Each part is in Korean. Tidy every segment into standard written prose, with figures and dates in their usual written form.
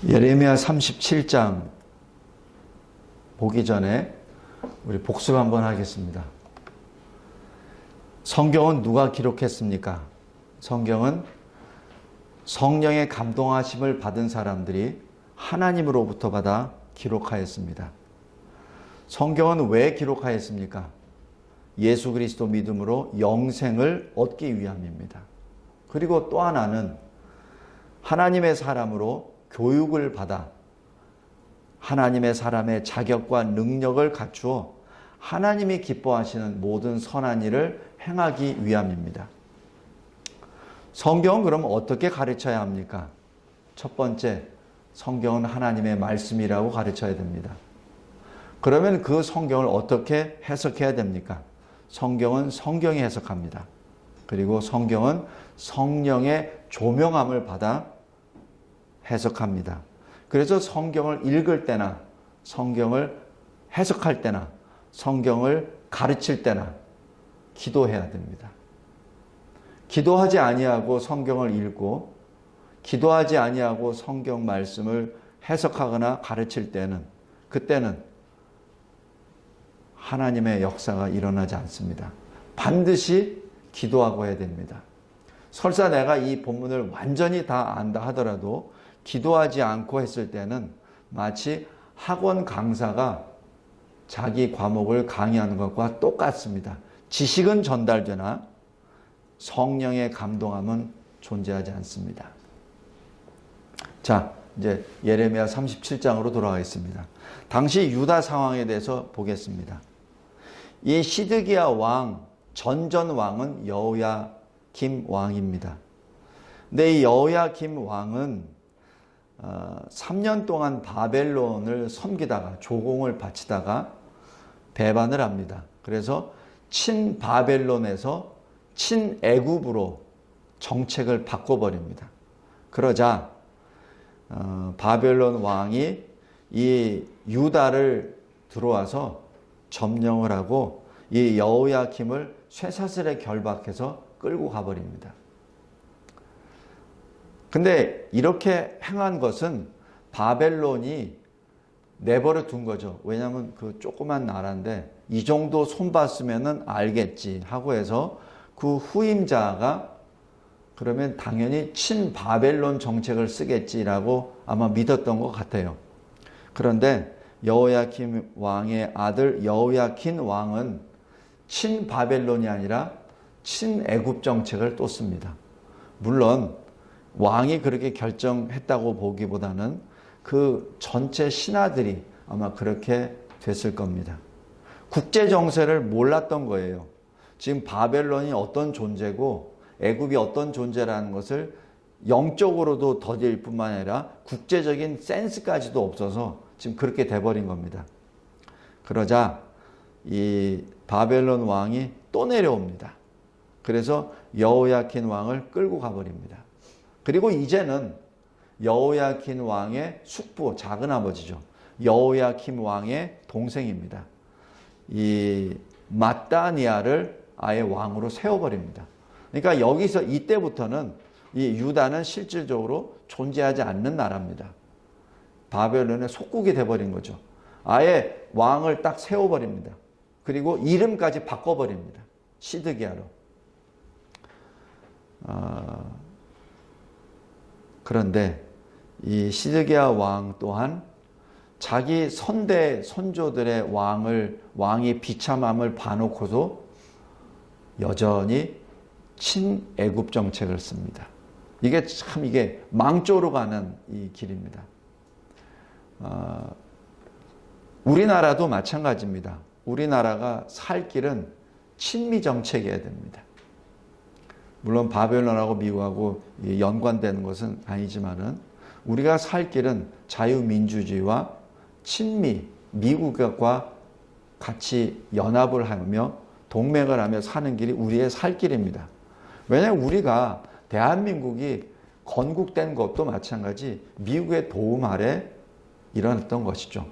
예레미야 37장 보기 전에 우리 복습 한번 하겠습니다. 성경은 누가 기록했습니까? 성경은 성령의 감동하심을 받은 사람들이 하나님으로부터 받아 기록하였습니다. 성경은 왜 기록하였습니까? 예수 그리스도 믿음으로 영생을 얻기 위함입니다. 그리고 또 하나는 하나님의 사람으로 교육을 받아 하나님의 사람의 자격과 능력을 갖추어 하나님이 기뻐하시는 모든 선한 일을 행하기 위함입니다. 성경은 그럼 어떻게 가르쳐야 합니까? 첫 번째, 성경은 하나님의 말씀이라고 가르쳐야 됩니다. 그러면 그 성경을 어떻게 해석해야 됩니까? 성경은 성경이 해석합니다. 그리고 성경은 성령의 조명함을 받아 해석합니다. 그래서 성경을 읽을 때나 성경을 해석할 때나 성경을 가르칠 때나 기도해야 됩니다. 기도하지 아니하고 성경을 읽고 기도하지 아니하고 성경 말씀을 해석하거나 가르칠 때는 그때는 하나님의 역사가 일어나지 않습니다. 반드시 기도하고 해야 됩니다. 설사 내가 이 본문을 완전히 다 안다 하더라도 기도하지 않고 했을 때는 마치 학원 강사가 자기 과목을 강의하는 것과 똑같습니다. 지식은 전달되나 성령의 감동함은 존재하지 않습니다. 자, 이제 예레미야 37장으로 돌아가겠습니다. 당시 유다 상황에 대해서 보겠습니다. 이 시드기야 왕, 전전 왕은 여호야김 왕입니다. 근데 이 여호야김 왕은 3년 동안 바벨론을 섬기다가 조공을 바치다가 배반을 합니다. 그래서 친바벨론에서 친애굽으로 정책을 바꿔버립니다. 그러자 바벨론 왕이 이 유다를 들어와서 점령을 하고 이 여호야김을 쇠사슬에 결박해서 끌고 가버립니다. 근데 이렇게 행한 것은 바벨론이 내버려 둔 거죠. 왜냐하면 그 조그만 나라인데 이 정도 손봤으면 알겠지 하고 해서 그 후임자가 그러면 당연히 친바벨론 정책을 쓰겠지라고 아마 믿었던 것 같아요. 그런데 여호야김 왕의 아들 여호야킨 왕은 친바벨론이 아니라 친애굽 정책을 또 씁니다. 물론 왕이 그렇게 결정했다고 보기보다는 그 전체 신하들이 아마 그렇게 됐을 겁니다. 국제 정세를 몰랐던 거예요. 지금 바벨론이 어떤 존재고 애굽이 어떤 존재라는 것을 영적으로도 더딜 뿐만 아니라 국제적인 센스까지도 없어서 지금 그렇게 돼버린 겁니다. 그러자 이 바벨론 왕이 또 내려옵니다. 그래서 여호야킨 왕을 끌고 가버립니다. 그리고 이제는 여호야킨 왕의 숙부, 작은아버지죠. 여호야kim 왕의 동생입니다. 이 마따니아를 아예 왕으로 세워버립니다. 그러니까 여기서 이때부터는 이 유다는 실질적으로 존재하지 않는 나라입니다. 바벨론의 속국이 돼버린 거죠. 아예 왕을 딱 세워버립니다. 그리고 이름까지 바꿔버립니다. 시드기야로. 그런데 이 시드기야 왕 또한 자기 선대 선조들의 왕이 비참함을 봐놓고도 여전히 친애굽 정책을 씁니다. 이게 망조로 가는 이 길입니다. 우리나라도 마찬가지입니다. 우리나라가 살 길은 친미 정책이어야 됩니다. 물론 바벨론하고 미국하고 연관되는 것은 아니지만은 우리가 살 길은 자유민주주의와 친미, 미국과 같이 연합을 하며 동맹을 하며 사는 길이 우리의 살 길입니다. 왜냐하면 우리가 대한민국이 건국된 것도 마찬가지 미국의 도움 아래 일어났던 것이죠.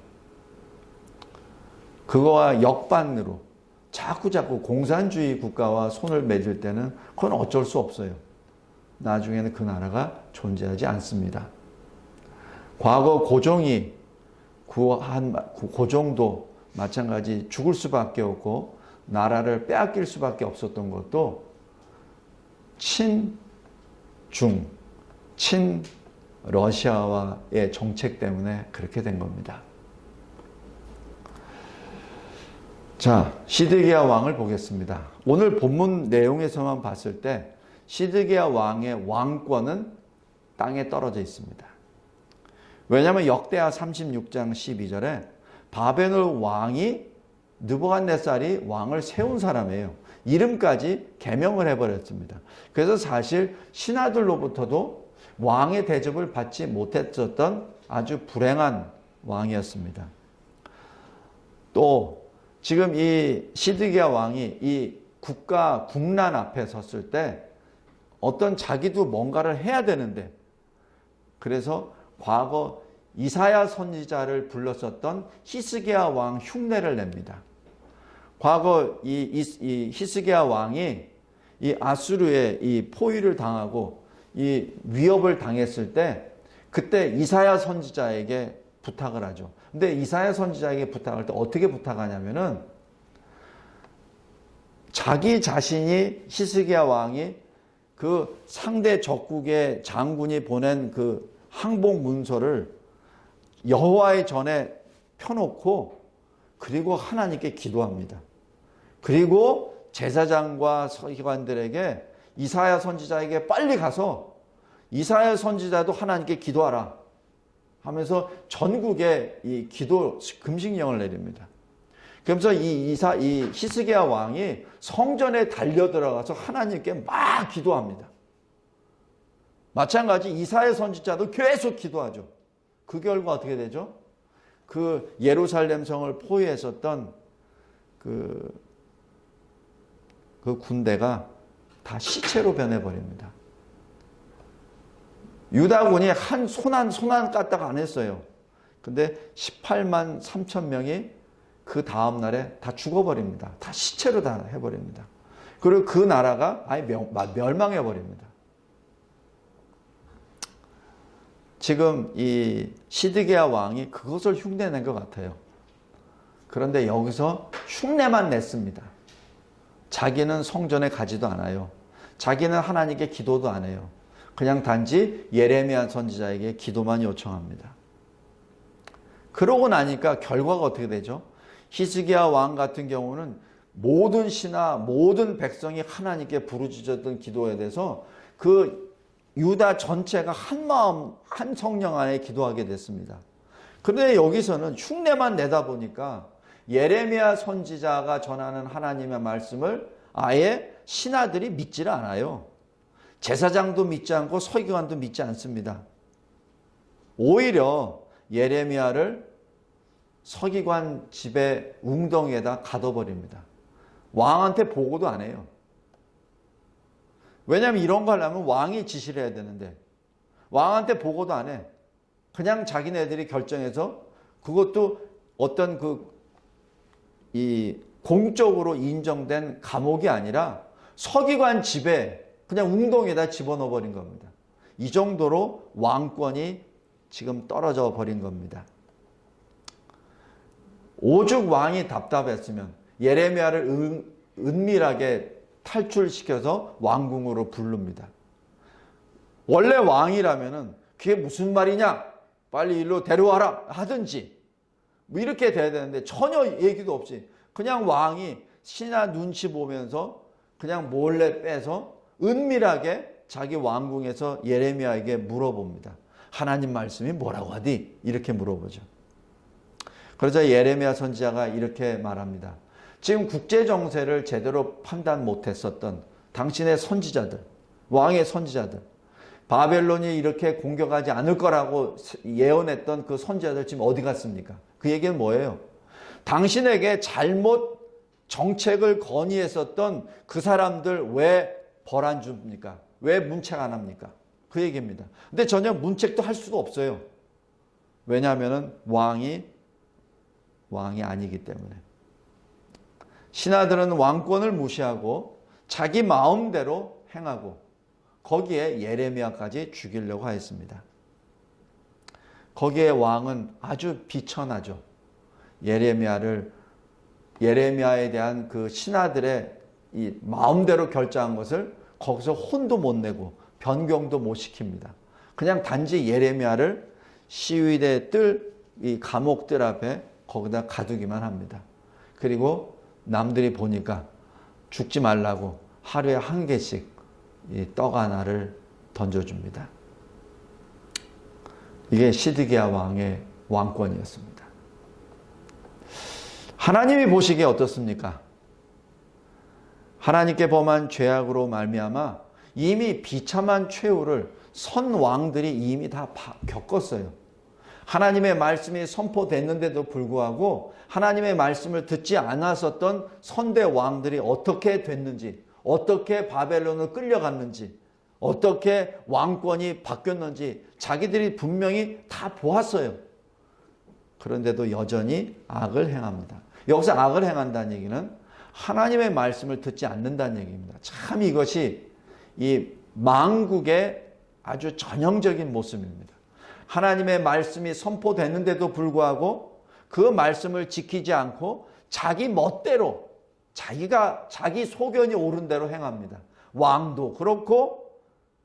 그거와 역반으로 자꾸 공산주의 국가와 손을 맺을 때는 그건 어쩔 수 없어요. 나중에는 그 나라가 존재하지 않습니다. 과거 고종도 마찬가지 죽을 수밖에 없고 나라를 빼앗길 수밖에 없었던 것도 친중, 친러시아와의 정책 때문에 그렇게 된 겁니다. 자, 시드기야 왕을 보겠습니다. 오늘 본문 내용에서만 봤을 때 시드기야 왕의 왕권은 땅에 떨어져 있습니다. 왜냐하면 역대하 36장 12절에 바벨론 왕이 느부갓네살이 왕을 세운 사람이에요. 이름까지 개명을 해버렸습니다. 그래서 사실 신하들로부터도 왕의 대접을 받지 못했었던 아주 불행한 왕이었습니다. 또 지금 이 시드기야 왕이 이 국난 앞에 섰을 때 어떤 자기도 뭔가를 해야 되는데, 그래서 과거 이사야 선지자를 불렀었던 히스기야 왕 흉내를 냅니다. 과거 이 히스기야 왕이 이 아수르의 이 포위를 당하고 이 위협을 당했을 때 그때 이사야 선지자에게 부탁을 하죠. 근데 이사야 선지자에게 부탁할 때 어떻게 부탁하냐면은 자기 자신이 히스기야 왕이 그 상대 적국의 장군이 보낸 그 항복 문서를 여호와의 전에 펴놓고 그리고 하나님께 기도합니다. 그리고 제사장과 서기관들에게 이사야 선지자에게 빨리 가서 이사야 선지자도 하나님께 기도하라 하면서 전국에 이 기도 금식령을 내립니다. 그러면서 이 히스기야 왕이 성전에 달려 들어가서 하나님께 막 기도합니다. 마찬가지 이사야 선지자도 계속 기도하죠. 그 결과 어떻게 되죠? 그 예루살렘 성을 포위했었던 그 군대가 다 시체로 변해버립니다. 유다군이 한 손 까딱 안 했어요. 근데 18만 3천 명이 그 다음날에 다 죽어버립니다. 다 시체로 다 해버립니다. 그리고 그 나라가 아예 멸망해버립니다. 지금 이 시드기야 왕이 그것을 흉내낸 것 같아요. 그런데 여기서 흉내만 냈습니다. 자기는 성전에 가지도 않아요. 자기는 하나님께 기도도 안 해요. 그냥 단지 예레미야 선지자에게 기도만 요청합니다. 그러고 나니까 결과가 어떻게 되죠? 히스기야 왕 같은 경우는 모든 신하, 모든 백성이 하나님께 부르짖었던 기도에 대해서 그 유다 전체가 한 마음, 한 성령 안에 기도하게 됐습니다. 그런데 여기서는 흉내만 내다 보니까 예레미야 선지자가 전하는 하나님의 말씀을 아예 신하들이 믿지를 않아요. 제사장도 믿지 않고 서기관도 믿지 않습니다. 오히려 예레미야를 서기관 집의 웅덩이에다 가둬버립니다. 왕한테 보고도 안 해요. 왜냐하면 이런 거 하려면 왕이 지시를 해야 되는데 왕한테 보고도 안 해. 그냥 자기네들이 결정해서, 그것도 어떤 이 공적으로 인정된 감옥이 아니라 서기관 집에 그냥 웅덩이에다 집어넣어 버린 겁니다. 이 정도로 왕권이 지금 떨어져 버린 겁니다. 오죽 왕이 답답했으면 예레미야를 은밀하게 탈출시켜서 왕궁으로 부릅니다. 원래 왕이라면은 그게 무슨 말이냐? 빨리 일로 데려와라 하든지 뭐 이렇게 돼야 되는데 전혀 얘기도 없이 그냥 왕이 신하 눈치 보면서 그냥 몰래 빼서 은밀하게 자기 왕궁에서 예레미야에게 물어봅니다. 하나님 말씀이 뭐라고 하디? 이렇게 물어보죠. 그러자 예레미야 선지자가 이렇게 말합니다. 지금 국제 정세를 제대로 판단 못했었던 당신의 선지자들, 왕의 선지자들, 바벨론이 이렇게 공격하지 않을 거라고 예언했던 그 선지자들 지금 어디 갔습니까? 그 얘기는 뭐예요? 당신에게 잘못 정책을 건의했었던 그 사람들 왜 벌 안 줍니까? 왜 문책 안 합니까? 그 얘기입니다. 근데 전혀 문책도 할 수가 없어요. 왜냐하면 왕이 아니기 때문에. 신하들은 왕권을 무시하고 자기 마음대로 행하고 거기에 예레미야까지 죽이려고 하였습니다. 거기에 왕은 아주 비천하죠. 예레미야에 대한 그 신하들의 이 마음대로 결정한 것을 거기서 혼도 못 내고 변경도 못 시킵니다. 그냥 단지 예레미야를 시위대 이 감옥 뜰 앞에 거기다 가두기만 합니다. 그리고 남들이 보니까 죽지 말라고 하루에 한 개씩 이 떡 하나를 던져줍니다. 이게 시드기야 왕의 왕권이었습니다. 하나님이 보시기에 어떻습니까? 하나님께 범한 죄악으로 말미암아 이미 비참한 최후를 선 왕들이 이미 다 겪었어요. 하나님의 말씀이 선포됐는데도 불구하고 하나님의 말씀을 듣지 않았었던 선대 왕들이 어떻게 됐는지, 어떻게 바벨론을 끌려갔는지, 어떻게 왕권이 바뀌었는지 자기들이 분명히 다 보았어요. 그런데도 여전히 악을 행합니다. 여기서 악을 행한다는 얘기는 하나님의 말씀을 듣지 않는다는 얘기입니다. 참 이것이 이 망국의 아주 전형적인 모습입니다. 하나님의 말씀이 선포됐는데도 불구하고 그 말씀을 지키지 않고 자기 멋대로 자기 소견이 옳은 대로 행합니다. 왕도 그렇고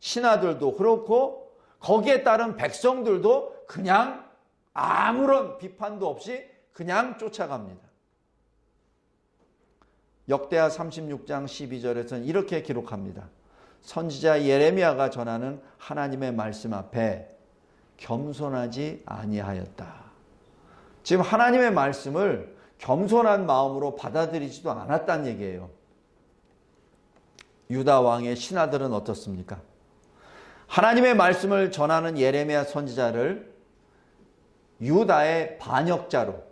신하들도 그렇고 거기에 따른 백성들도 그냥 아무런 비판도 없이 그냥 쫓아갑니다. 역대하 36장 12절에서는 이렇게 기록합니다. 선지자 예레미야가 전하는 하나님의 말씀 앞에 겸손하지 아니하였다. 지금 하나님의 말씀을 겸손한 마음으로 받아들이지도 않았다는 얘기예요. 유다 왕의 신하들은 어떻습니까? 하나님의 말씀을 전하는 예레미야 선지자를 유다의 반역자로,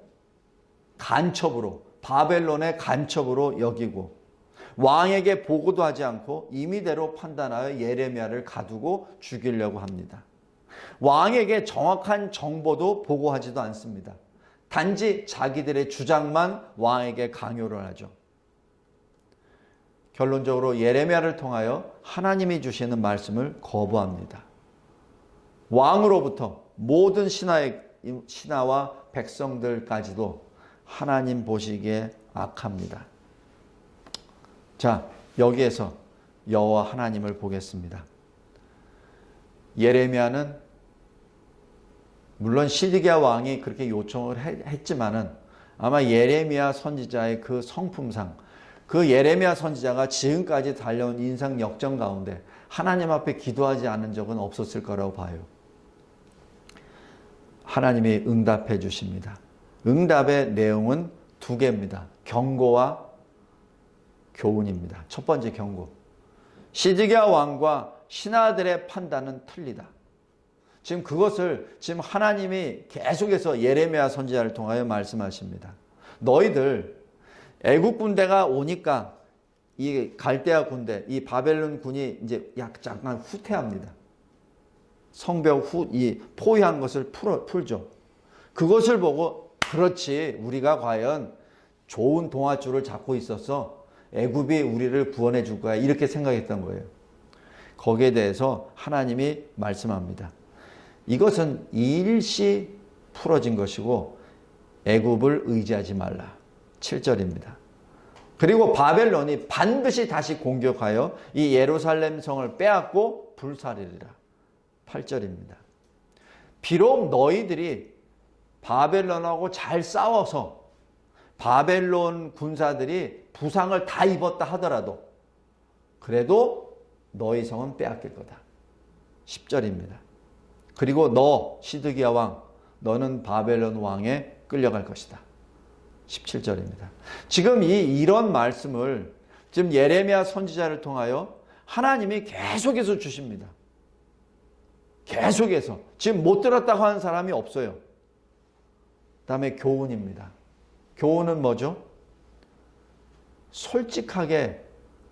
간첩으로, 바벨론의 간첩으로 여기고 왕에게 보고도 하지 않고 임의대로 판단하여 예레미야를 가두고 죽이려고 합니다. 왕에게 정확한 정보도 보고하지도 않습니다. 단지 자기들의 주장만 왕에게 강요를 하죠. 결론적으로 예레미야를 통하여 하나님이 주시는 말씀을 거부합니다. 왕으로부터 모든 신하와 백성들까지도 하나님 보시기에 악합니다. 자, 여기에서 여호와 하나님을 보겠습니다. 예레미야는 물론 시드기야 왕이 그렇게 요청을 했지만은 아마 예레미야 선지자의 그 성품상 그 예레미야 선지자가 지금까지 달려온 인생 역정 가운데 하나님 앞에 기도하지 않은 적은 없었을 거라고 봐요. 하나님이 응답해 주십니다. 응답의 내용은 두 개입니다. 경고와 교훈입니다. 첫 번째 경고. 시드기야 왕과 신하들의 판단은 틀리다. 지금 그것을 지금 하나님이 계속해서 예레미야 선지자를 통하여 말씀하십니다. 너희들 애국 군대가 오니까 이 갈대아 군대, 이 바벨론 군이 이제 약간 후퇴합니다. 성벽 이 포위한 것을 풀죠. 그것을 보고 그렇지 우리가 과연 좋은 동아줄을 잡고 있어서 애굽이 우리를 구원해 줄 거야 이렇게 생각했던 거예요. 거기에 대해서 하나님이 말씀합니다. 이것은 일시 풀어진 것이고 애굽을 의지하지 말라. 7절입니다. 그리고 바벨론이 반드시 다시 공격하여 이 예루살렘 성을 빼앗고 불사르리라. 8절입니다. 비록 너희들이 바벨론하고 잘 싸워서 바벨론 군사들이 부상을 다 입었다 하더라도 그래도 너희 성은 빼앗길 거다. 10절입니다. 그리고 너 시드기야 왕 너는 바벨론 왕에 끌려갈 것이다. 17절입니다. 지금 이런 말씀을 지금 예레미야 선지자를 통하여 하나님이 계속해서 주십니다. 계속해서. 지금 못 들었다고 하는 사람이 없어요. 다음에 교훈입니다. 교훈은 뭐죠? 솔직하게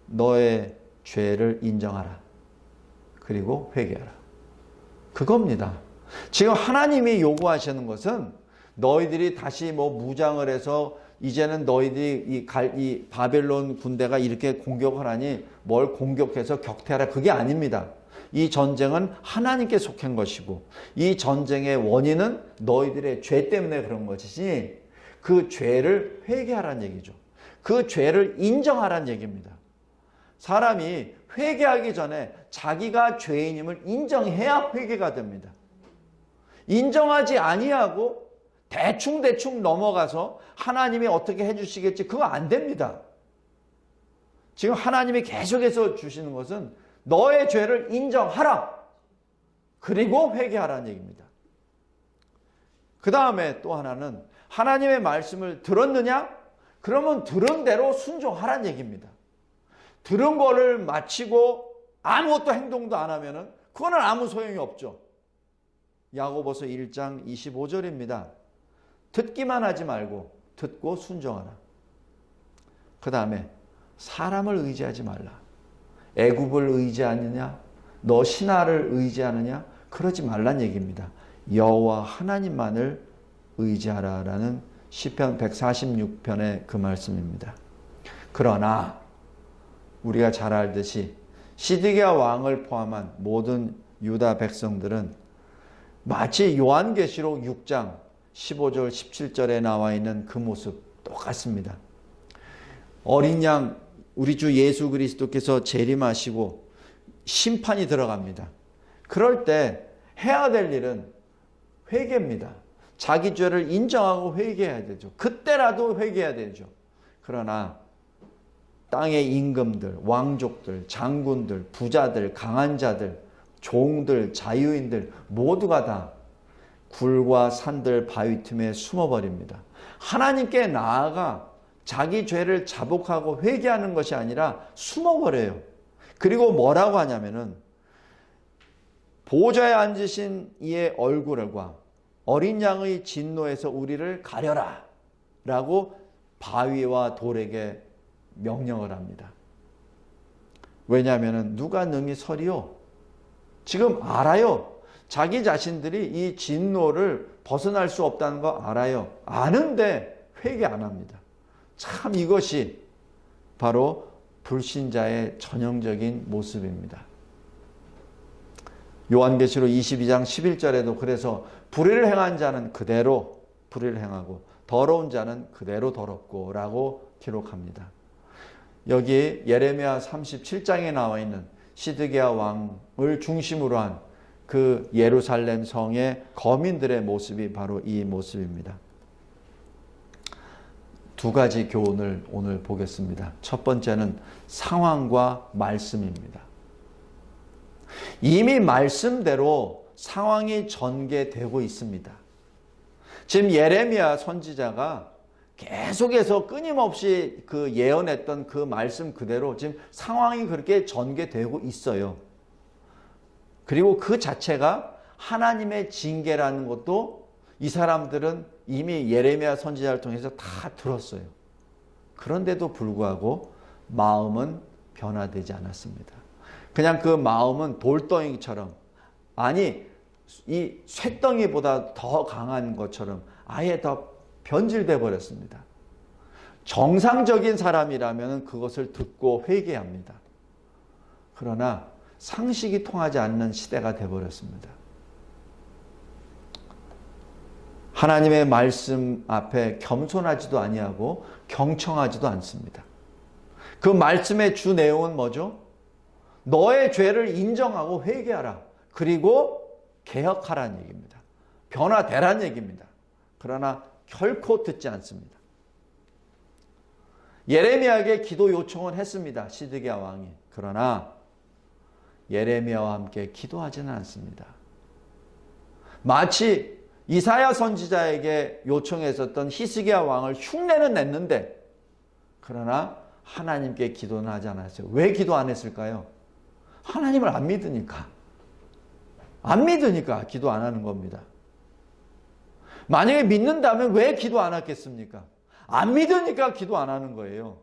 너의 죄를 인정하라. 그리고 회개하라. 그겁니다. 지금 하나님이 요구하시는 것은 너희들이 다시 무장을 해서 이제는 너희들이 이 바벨론 군대가 이렇게 공격을 하니 뭘 공격해서 격퇴하라. 그게 아닙니다. 이 전쟁은 하나님께 속한 것이고 이 전쟁의 원인은 너희들의 죄 때문에 그런 것이지 그 죄를 회개하라는 얘기죠. 그 죄를 인정하라는 얘기입니다. 사람이 회개하기 전에 자기가 죄인임을 인정해야 회개가 됩니다. 인정하지 아니하고 대충 넘어가서 하나님이 어떻게 해주시겠지 그거 안 됩니다. 지금 하나님이 계속해서 주시는 것은 너의 죄를 인정하라. 그리고 회개하라는 얘기입니다. 그 다음에 또 하나는 하나님의 말씀을 들었느냐? 그러면 들은 대로 순종하라는 얘기입니다. 들은 거를 마치고 아무것도 행동도 안 하면은 그거는 아무 소용이 없죠. 야고보서 1장 25절입니다. 듣기만 하지 말고 듣고 순종하라. 그 다음에 사람을 의지하지 말라. 애굽을 의지하느냐? 너 신하를 의지하느냐? 그러지 말란 얘기입니다. 여호와 하나님만을 의지하라라는 시편 146편의 그 말씀입니다. 그러나 우리가 잘 알듯이 시드기야 왕을 포함한 모든 유다 백성들은 마치 요한계시록 6장 15절 17절에 나와 있는 그 모습 똑같습니다. 어린 양 우리 주 예수 그리스도께서 재림하시고 심판이 들어갑니다. 그럴 때 해야 될 일은 회개입니다. 자기 죄를 인정하고 회개해야 되죠. 그때라도 회개해야 되죠. 그러나 땅의 임금들, 왕족들, 장군들, 부자들, 강한 자들, 종들, 자유인들 모두가 다 굴과 산들 바위 틈에 숨어버립니다. 하나님께 나아가 자기 죄를 자복하고 회개하는 것이 아니라 숨어버려요. 그리고 뭐라고 하냐면은 보좌에 앉으신 이의 얼굴과 어린 양의 진노에서 우리를 가려라 라고 바위와 돌에게 명령을 합니다. 왜냐하면 누가 능히 서리요? 지금 알아요. 자기 자신들이 이 진노를 벗어날 수 없다는 거 알아요. 아는데 회개 안 합니다. 참 이것이 바로 불신자의 전형적인 모습입니다. 요한계시록 22장 11절에도 그래서 불의를 행한 자는 그대로 불의를 행하고 더러운 자는 그대로 더럽고 라고 기록합니다. 여기 예레미야 37장에 나와 있는 시드기야 왕을 중심으로 한 그 예루살렘 성의 거민들의 모습이 바로 이 모습입니다. 두 가지 교훈을 오늘 보겠습니다. 첫 번째는 상황과 말씀입니다. 이미 말씀대로 상황이 전개되고 있습니다. 지금 예레미야 선지자가 계속해서 끊임없이 그 예언했던 그 말씀 그대로 지금 상황이 그렇게 전개되고 있어요. 그리고 그 자체가 하나님의 징계라는 것도 이 사람들은 이미 예레미야 선지자를 통해서 다 들었어요. 그런데도 불구하고 마음은 변화되지 않았습니다. 그냥 그 마음은 돌덩이처럼, 아니 이 쇳덩이보다 더 강한 것처럼 아예 더 변질돼 버렸습니다. 정상적인 사람이라면 그것을 듣고 회개합니다. 그러나 상식이 통하지 않는 시대가 되어버렸습니다. 하나님의 말씀 앞에 겸손하지도 아니하고 경청하지도 않습니다. 그 말씀의 주 내용은 뭐죠? 너의 죄를 인정하고 회개하라. 그리고 개혁하라는 얘기입니다. 변화되라는 얘기입니다. 그러나 결코 듣지 않습니다. 예레미야에게 기도 요청을 했습니다. 시드기야 왕이. 그러나 예레미야와 함께 기도하지는 않습니다. 마치 이사야 선지자에게 요청했었던 히스기야 왕을 흉내는 냈는데 그러나 하나님께 기도는 하지 않았어요. 왜 기도 안 했을까요? 하나님을 안 믿으니까. 안 믿으니까 기도 안 하는 겁니다. 만약에 믿는다면 왜 기도 안 하겠습니까? 안 믿으니까 기도 안 하는 거예요.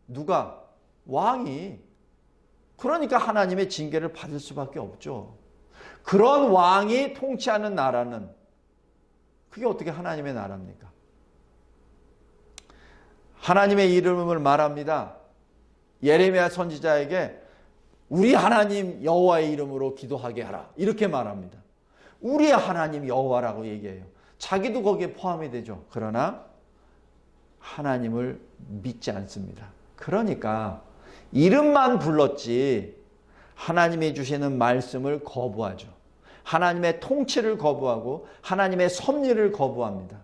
누가? 왕이. 그러니까 하나님의 징계를 받을 수밖에 없죠. 그런 왕이 통치하는 나라는 그게 어떻게 하나님의 나라입니까? 하나님의 이름을 말합니다. 예레미야 선지자에게 우리 하나님 여호와의 이름으로 기도하게 하라. 이렇게 말합니다. 우리 하나님 여호와라고 얘기해요. 자기도 거기에 포함이 되죠. 그러나 하나님을 믿지 않습니다. 그러니까 이름만 불렀지 하나님이 주시는 말씀을 거부하죠. 하나님의 통치를 거부하고 하나님의 섭리를 거부합니다.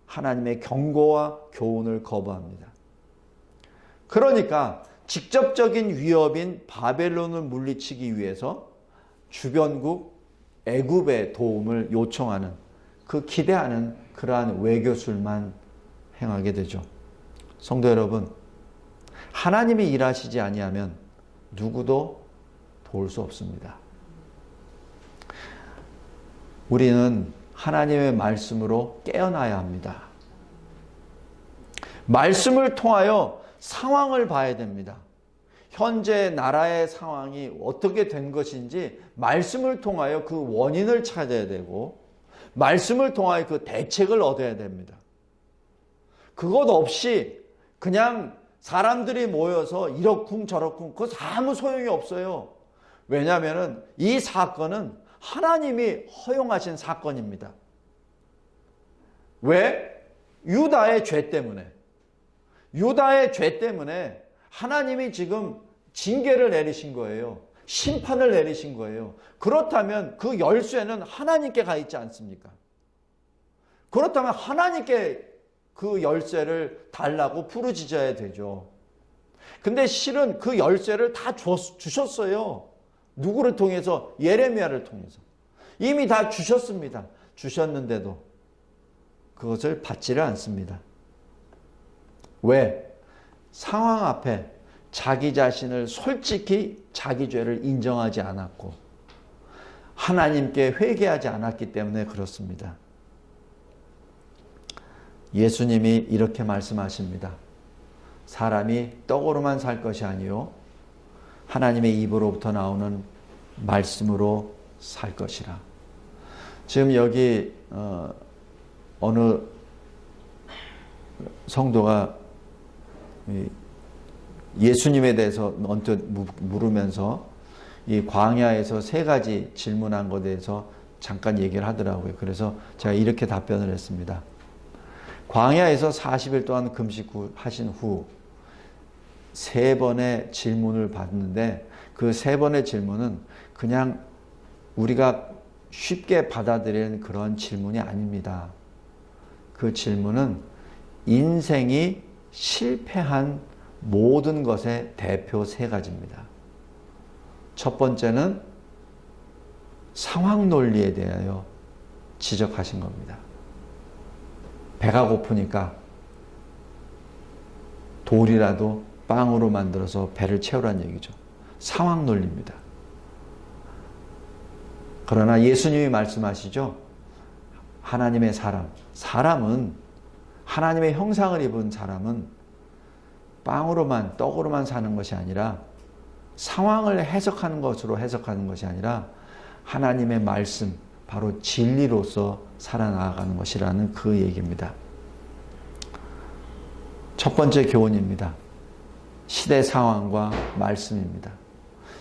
하나님의 경고와 교훈을 거부합니다. 그러니까 직접적인 위협인 바벨론을 물리치기 위해서 주변국 애굽의 도움을 요청하는 그 기대하는 그러한 외교술만 행하게 되죠. 성도 여러분, 하나님이 일하시지 아니하면 누구도 도울 수 없습니다. 우리는 하나님의 말씀으로 깨어나야 합니다. 말씀을 통하여 상황을 봐야 됩니다. 현재 나라의 상황이 어떻게 된 것인지 말씀을 통하여 그 원인을 찾아야 되고 말씀을 통하여 그 대책을 얻어야 됩니다. 그것 없이 그냥 사람들이 모여서 이러쿵 저러쿵 그거 아무 소용이 없어요. 왜냐하면 이 사건은 하나님이 허용하신 사건입니다. 왜? 유다의 죄 때문에. 유다의 죄 때문에 하나님이 지금 징계를 내리신 거예요. 심판을 내리신 거예요. 그렇다면 그 열쇠는 하나님께 가 있지 않습니까? 그렇다면 하나님께 그 열쇠를 달라고 부르짖어야 되죠. 근데 실은 그 열쇠를 다 주셨어요. 누구를 통해서? 예레미야를 통해서. 이미 다 주셨습니다. 주셨는데도 그것을 받지를 않습니다. 왜? 상황 앞에 자기 자신을 솔직히 자기 죄를 인정하지 않았고 하나님께 회개하지 않았기 때문에 그렇습니다. 예수님이 이렇게 말씀하십니다. 사람이 떡으로만 살 것이 아니요 하나님의 입으로부터 나오는 말씀으로 살 것이라. 지금 여기 어느 성도가 예수님에 대해서 언뜻 물으면서 이 광야에서 3가지 질문한 것에 대해서 잠깐 얘기를 하더라고요. 그래서 제가 이렇게 답변을 했습니다. 광야에서 40일 동안 금식하신 후 3번의 질문을 받는데 그 3번의 질문은 그냥 우리가 쉽게 받아들이는 그런 질문이 아닙니다. 그 질문은 인생이 실패한 모든 것의 대표 3가지입니다. 첫 번째는 상황 논리에 대하여 지적하신 겁니다. 배가 고프니까 돌이라도 빵으로 만들어서 배를 채우라는 얘기죠. 상황 논리입니다. 그러나 예수님이 말씀하시죠. 하나님의 사람은 하나님의 형상을 입은 사람은 빵으로만 떡으로만 사는 것이 아니라 상황을 해석하는 것으로 해석하는 것이 아니라 하나님의 말씀 바로 진리로서 살아나가는 것이라는 그 얘기입니다. 첫 번째 교훈입니다. 시대 상황과 말씀입니다.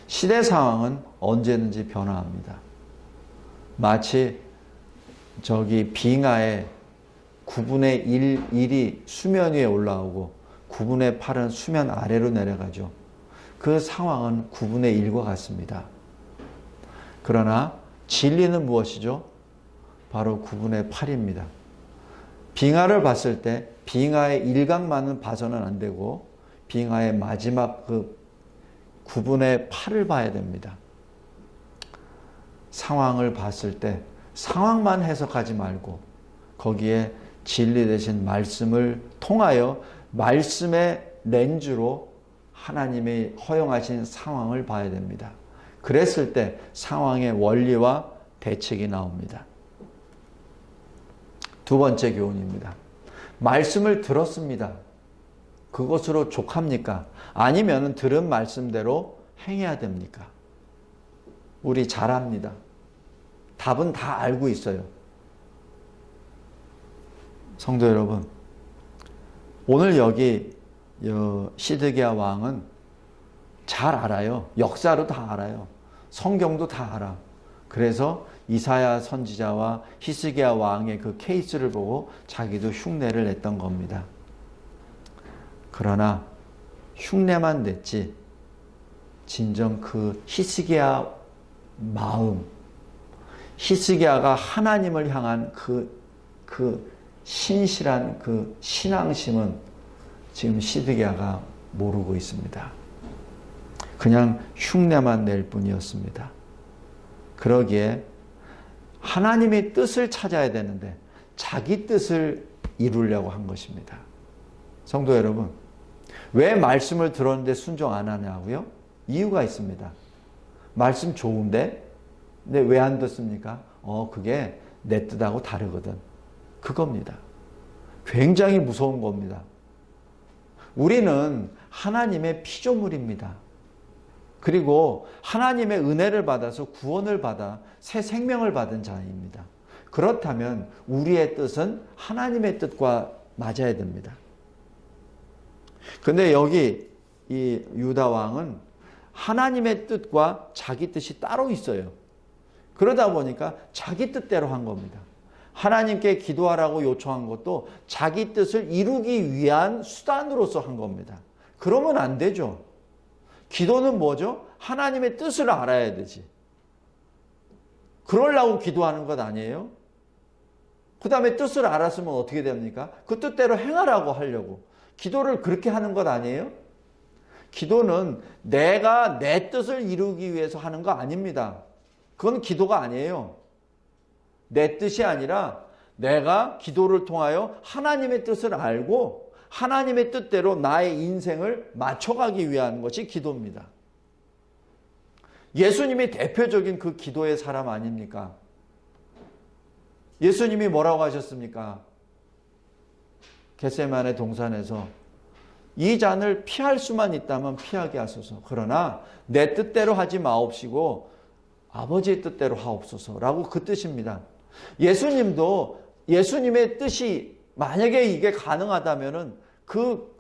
시대 상황은 언제든지 변화합니다. 마치 저기 빙하에 9분의 1이 수면 위에 올라오고 9분의 8은 수면 아래로 내려가죠. 그 상황은 9분의 1과 같습니다. 그러나 진리는 무엇이죠? 바로 9분의 8입니다. 빙하를 봤을 때 빙하의 일각만은 봐서는 안 되고 빙하의 마지막 그 9분의 8을 봐야 됩니다. 상황을 봤을 때 상황만 해석하지 말고 거기에 진리 되신 말씀을 통하여 말씀의 렌즈로 하나님의 허용하신 상황을 봐야 됩니다. 그랬을 때 상황의 원리와 대책이 나옵니다. 두 번째 교훈입니다. 말씀을 들었습니다. 그것으로 족합니까? 아니면 들은 말씀대로 행해야 됩니까? 우리 잘합니다. 답은 다 알고 있어요. 성도 여러분, 오늘 여기 시드기야 왕은 잘 알아요. 역사로 다 알아요. 성경도 다 알아. 그래서 이사야 선지자와 히스기야 왕의 그 케이스를 보고 자기도 흉내를 냈던 겁니다. 그러나 흉내만 냈지 진정 그 히스기야 마음, 히스기야가 하나님을 향한 그 신실한 그 신앙심은 지금 히스기야가 모르고 있습니다. 그냥 흉내만 낼 뿐이었습니다. 그러기에 하나님의 뜻을 찾아야 되는데 자기 뜻을 이루려고 한 것입니다. 성도 여러분, 왜 말씀을 들었는데 순종 안 하냐고요? 이유가 있습니다. 말씀 좋은데 근데 왜 안 듣습니까? 그게 내 뜻하고 다르거든. 그겁니다. 굉장히 무서운 겁니다. 우리는 하나님의 피조물입니다. 그리고 하나님의 은혜를 받아서 구원을 받아 새 생명을 받은 자입니다. 그렇다면 우리의 뜻은 하나님의 뜻과 맞아야 됩니다. 근데 여기 이 유다 왕은 하나님의 뜻과 자기 뜻이 따로 있어요. 그러다 보니까 자기 뜻대로 한 겁니다. 하나님께 기도하라고 요청한 것도 자기 뜻을 이루기 위한 수단으로서 한 겁니다. 그러면 안 되죠. 기도는 뭐죠? 하나님의 뜻을 알아야 되지. 그러려고 기도하는 것 아니에요? 그 다음에 뜻을 알았으면 어떻게 됩니까? 그 뜻대로 행하라고 하려고. 기도를 그렇게 하는 것 아니에요? 기도는 내가 내 뜻을 이루기 위해서 하는 거 아닙니다. 그건 기도가 아니에요. 내 뜻이 아니라 내가 기도를 통하여 하나님의 뜻을 알고 하나님의 뜻대로 나의 인생을 맞춰가기 위한 것이 기도입니다. 예수님이 대표적인 그 기도의 사람 아닙니까? 예수님이 뭐라고 하셨습니까? 겟세마네 동산에서 이 잔을 피할 수만 있다면 피하게 하소서. 그러나 내 뜻대로 하지 마옵시고 아버지의 뜻대로 하옵소서라고 그 뜻입니다. 예수님도 예수님의 뜻이 만약에 이게 가능하다면은 그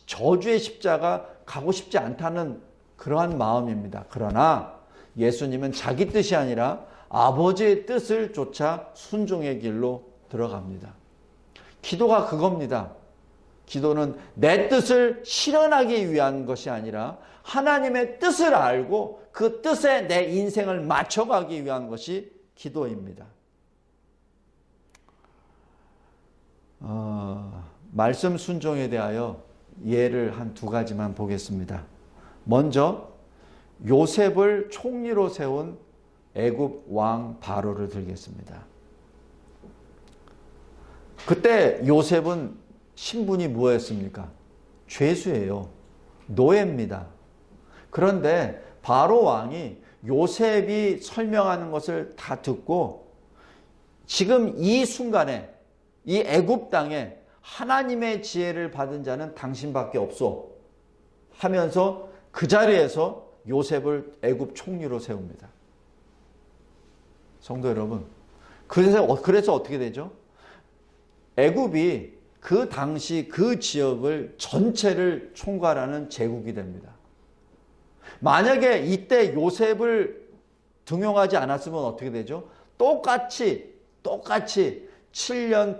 저주의 십자가 가고 싶지 않다는 그러한 마음입니다. 그러나 예수님은 자기 뜻이 아니라 아버지의 뜻을 쫓아 순종의 길로 들어갑니다. 기도가 그겁니다. 기도는 내 뜻을 실현하기 위한 것이 아니라 하나님의 뜻을 알고 그 뜻에 내 인생을 맞춰가기 위한 것이 기도입니다. 말씀 순종에 대하여 예를 한 두 가지만 보겠습니다. 먼저 요셉을 총리로 세운 애굽 왕 바로를 들겠습니다. 그때 요셉은 신분이 뭐였습니까? 죄수예요. 노예입니다. 그런데 바로 왕이 요셉이 설명하는 것을 다 듣고 지금 이 순간에 이 애굽 땅에 하나님의 지혜를 받은 자는 당신밖에 없소 하면서 그 자리에서 요셉을 애굽 총리로 세웁니다. 성도 여러분, 그래서 어떻게 되죠? 애굽이 그 당시 그 지역을 전체를 총괄하는 제국이 됩니다. 만약에 이때 요셉을 등용하지 않았으면 어떻게 되죠? 똑같이 7년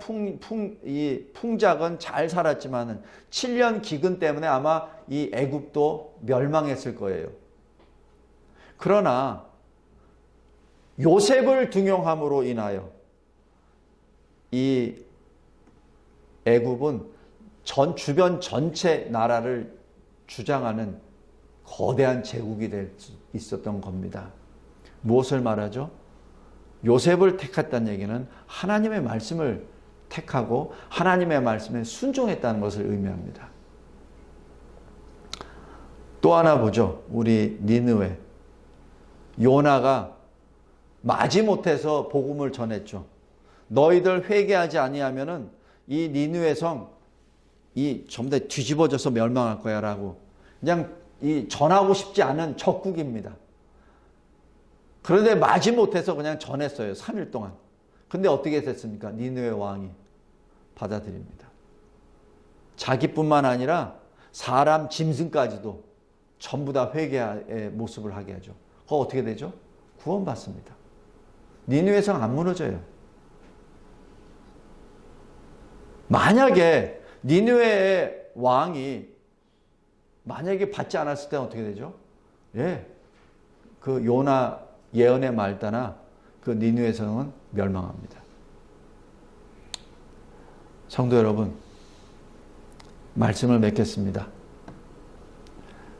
풍작은 잘 살았지만 7년 기근 때문에 아마 이 애굽도 멸망했을 거예요. 그러나 요셉을 등용함으로 인하여 이 애굽은 주변 전체 나라를 주장하는 거대한 제국이 될 수 있었던 겁니다. 무엇을 말하죠? 요셉을 택했다는 얘기는 하나님의 말씀을 택하고 하나님의 말씀에 순종했다는 것을 의미합니다. 또 하나 보죠. 우리 니느웨. 요나가 마지못해서 복음을 전했죠. 너희들 회개하지 아니하면은 이 니느웨 성 전부 다 뒤집어져서 멸망할 거야 라고 그냥 전하고 싶지 않은 적국입니다. 그런데 마지못해서 그냥 전했어요. 3일 동안. 근데 어떻게 됐습니까? 니느웨 왕이 받아들입니다. 자기뿐만 아니라 사람 짐승까지도 전부 다 회개의 모습을 하게 하죠. 그거 어떻게 되죠? 구원받습니다. 니느웨 성 안 무너져요. 만약에 니느웨의 왕이 만약에 받지 않았을 때는 어떻게 되죠? 예, 그 요나 예언의 말 따라 그 니느웨 성은 멸망합니다. 성도 여러분, 말씀을 맺겠습니다.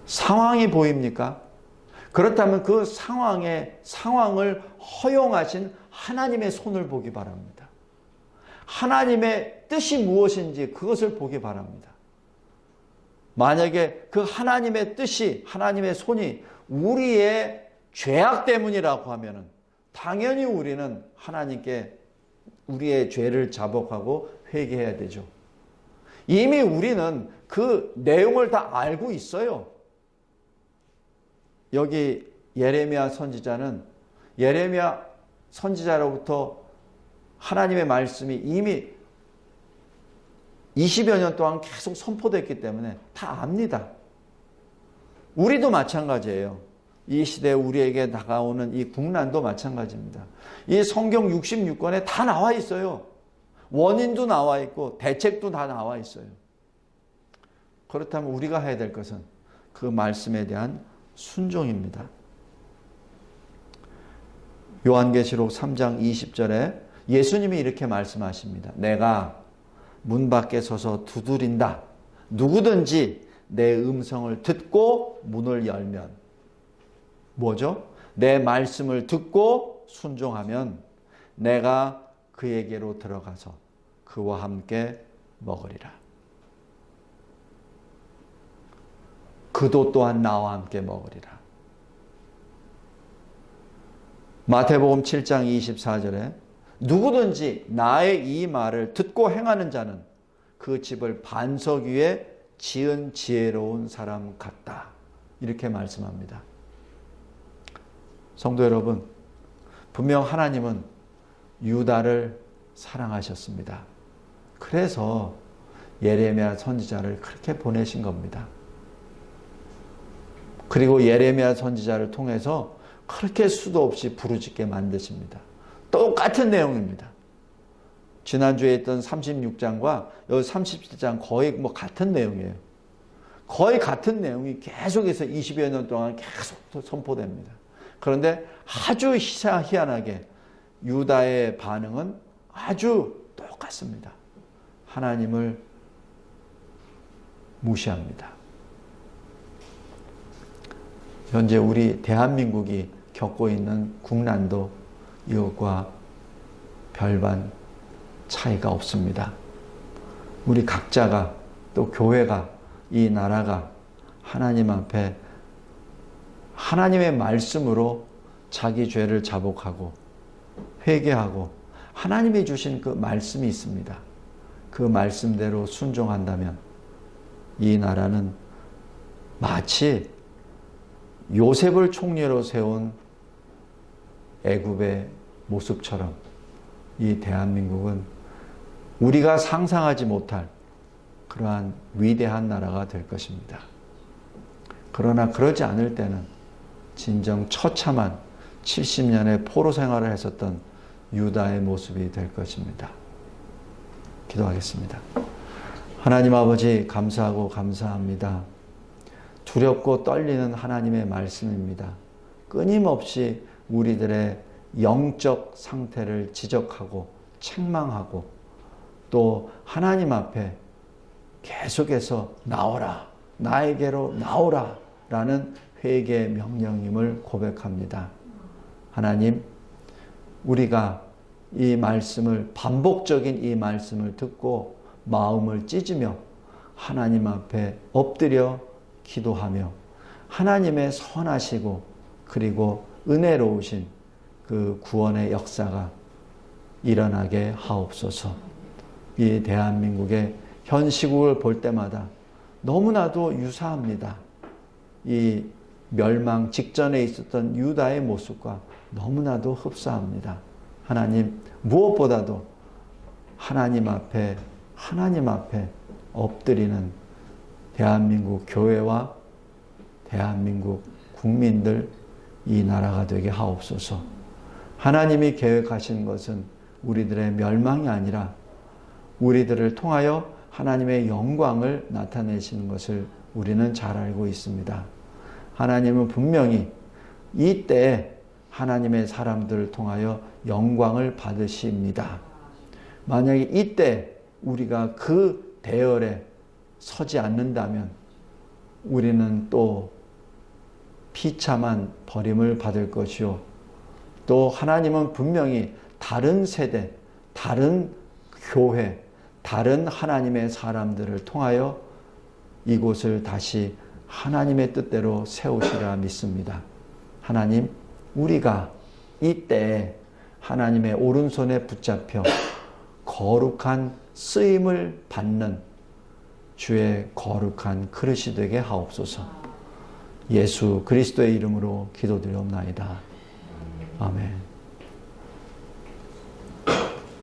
상황이 보입니까? 그렇다면 그 상황을 허용하신 하나님의 손을 보기 바랍니다. 하나님의 뜻이 무엇인지 그것을 보기 바랍니다. 만약에 그 하나님의 뜻이, 하나님의 손이 우리의 죄악 때문이라고 하면은 당연히 우리는 하나님께 우리의 죄를 자복하고 회개해야 되죠. 이미 우리는 그 내용을 다 알고 있어요. 여기 예레미야 선지자는 예레미야 선지자로부터 하나님의 말씀이 이미 20여 년 동안 계속 선포됐기 때문에 다 압니다. 우리도 마찬가지예요. 이 시대에 우리에게 다가오는 이 국난도 마찬가지입니다. 이 성경 66권에 다 나와 있어요. 원인도 나와 있고 대책도 다 나와 있어요. 그렇다면 우리가 해야 될 것은 그 말씀에 대한 순종입니다. 요한계시록 3장 20절에 예수님이 이렇게 말씀하십니다. 내가 문 밖에 서서 두드린다. 누구든지 내 음성을 듣고 문을 열면 뭐죠? 내 말씀을 듣고 순종하면 내가 그에게로 들어가서 그와 함께 먹으리라. 그도 또한 나와 함께 먹으리라. 마태복음 7장 24절에 누구든지 나의 이 말을 듣고 행하는 자는 그 집을 반석 위에 지은 지혜로운 사람 같다. 이렇게 말씀합니다. 성도 여러분, 분명 하나님은 유다를 사랑하셨습니다. 그래서 예레미야 선지자를 그렇게 보내신 겁니다. 그리고 예레미야 선지자를 통해서 그렇게 수도 없이 부르짖게 만드십니다. 똑같은 내용입니다. 지난주에 있던 36장과 여기 37장 거의 같은 내용이에요. 거의 같은 내용이 계속해서 20여 년 동안 계속 선포됩니다. 그런데 아주 희한하게 유다의 반응은 아주 똑같습니다. 하나님을 무시합니다. 현재 우리 대한민국이 겪고 있는 국난도 이것과 별반 차이가 없습니다. 우리 각자가 또 교회가 이 나라가 하나님 앞에 하나님의 말씀으로 자기 죄를 자복하고 회개하고 하나님이 주신 그 말씀이 있습니다. 그 말씀대로 순종한다면 이 나라는 마치 요셉을 총리로 세운 애굽의 모습처럼 이 대한민국은 우리가 상상하지 못할 그러한 위대한 나라가 될 것입니다. 그러나 그러지 않을 때는 진정 처참한 70년의 포로 생활을 했었던 유다의 모습이 될 것입니다. 기도하겠습니다. 하나님 아버지 감사하고 감사합니다. 두렵고 떨리는 하나님의 말씀입니다. 끊임없이 우리들의 영적 상태를 지적하고 책망하고 또 하나님 앞에 계속해서 나오라, 나에게로 나오라 라는 회개의 명령임을 고백합니다. 하나님, 우리가 이 말씀을 반복적인 이 말씀을 듣고 마음을 찢으며 하나님 앞에 엎드려 기도하며 하나님의 선하시고 그리고 은혜로우신 그 구원의 역사가 일어나게 하옵소서. 이 대한민국의 현 시국을 볼 때마다 너무나도 유사합니다. 이 멸망 직전에 있었던 유다의 모습과 너무나도 흡사합니다. 하나님, 무엇보다도 하나님 앞에 엎드리는 대한민국 교회와 대한민국 국민들 이 나라가 되게 하옵소서. 하나님이 계획하신 것은 우리들의 멸망이 아니라 우리들을 통하여 하나님의 영광을 나타내시는 것을 우리는 잘 알고 있습니다. 하나님은 분명히 이때에 하나님의 사람들을 통하여 영광을 받으십니다. 만약에 이때 우리가 그 대열에 서지 않는다면 우리는 또 비참한 버림을 받을 것이요. 또 하나님은 분명히 다른 세대, 다른 교회, 다른 하나님의 사람들을 통하여 이곳을 다시 하나님의 뜻대로 세우시라 믿습니다. 하나님, 우리가 이때에 하나님의 오른손에 붙잡혀 거룩한 쓰임을 받는 주의 거룩한 그릇이 되게 하옵소서. 예수 그리스도의 이름으로 기도드리옵나이다. 아멘.